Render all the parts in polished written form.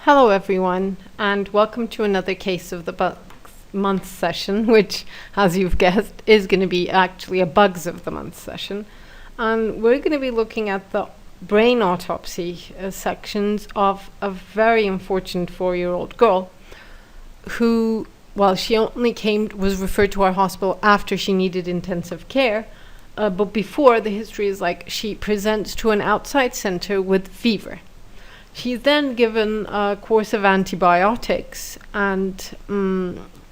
Hello everyone, and welcome to another Case of the Bugs Month session, which, as you've guessed, is going to be actually a Bugs of the Month session. And we're going to be looking at the brain autopsy sections of a very unfortunate 4-year-old girl who, well, she only was referred to our hospital after she needed intensive care. But before, the history is like she presents to an outside center with fever. She's then given a course of antibiotics and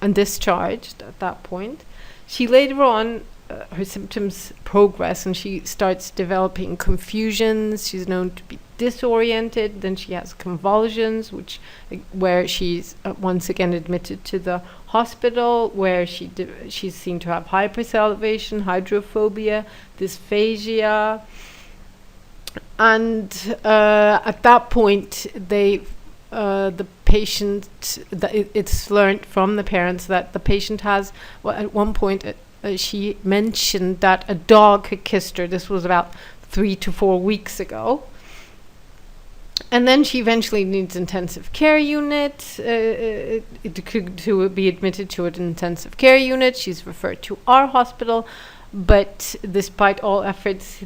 discharged at that point. She later on, her symptoms progress and she starts developing confusions. She's known to be disoriented. Then she has convulsions, where she's once again admitted to the hospital, where she's seen to have hypersalivation, hydrophobia, dysphagia. And at that point, the patient, it's learned from the parents that the patient has, well, at one point she mentioned that a dog had kissed her. This was about 3 to 4 weeks ago. And then she eventually needs intensive care unit, to be admitted to an intensive care unit. She's referred to our hospital. But despite all efforts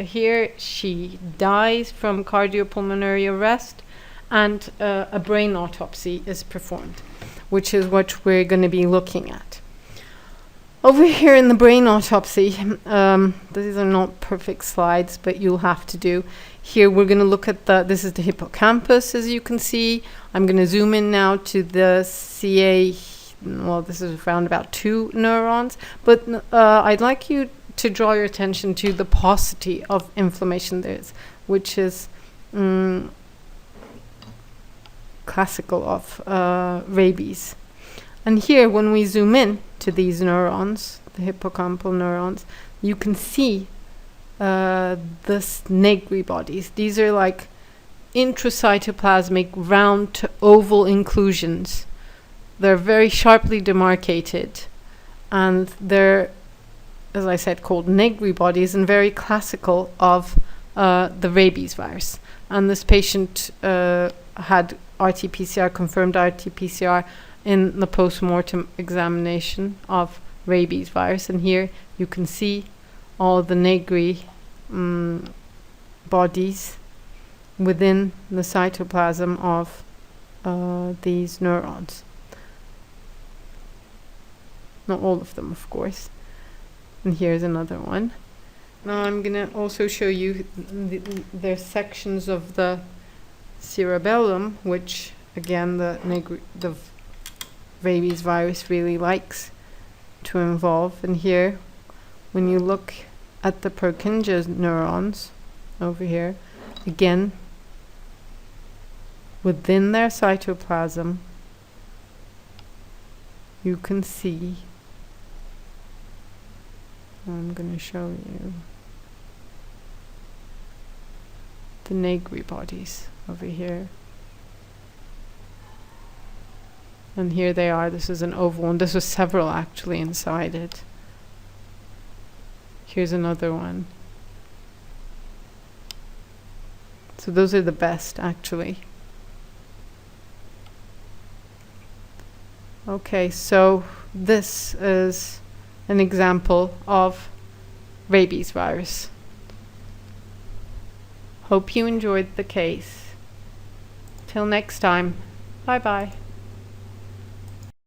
here, she dies from cardiopulmonary arrest, and a brain autopsy is performed, which is what we're going to be looking at. Over here in the brain autopsy, these are not perfect slides, but you'll have to do. Here we're going to look at this is the hippocampus, as you can see. I'm going to zoom in now to the CA. Well, this is around about 2 neurons, but I'd like you to draw your attention to the paucity of inflammation there is, which is classical of rabies. And here, when we zoom in to these neurons, the hippocampal neurons, you can see the Negri bodies. These are like intracytoplasmic round to oval inclusions. They're very sharply demarcated, and they're, as I said, called Negri bodies, and very classical of the rabies virus. And this patient had RT-PCR, confirmed RT-PCR in the post-mortem examination of rabies virus. And here you can see all the Negri bodies within the cytoplasm of these neurons. Not all of them, of course. And here's another one. Now I'm going to also show you there's sections of the cerebellum, which again the rabies virus really likes to involve. And here, when you look at the Purkinje neurons over here, again, within their cytoplasm, you can see, I'm going to show you the Negri bodies over here. And here they are. This is an oval one. This was several actually inside it. Here's another one. So those are the best actually. Okay, so this is an example of rabies virus. Hope you enjoyed the case. Till next time, bye bye.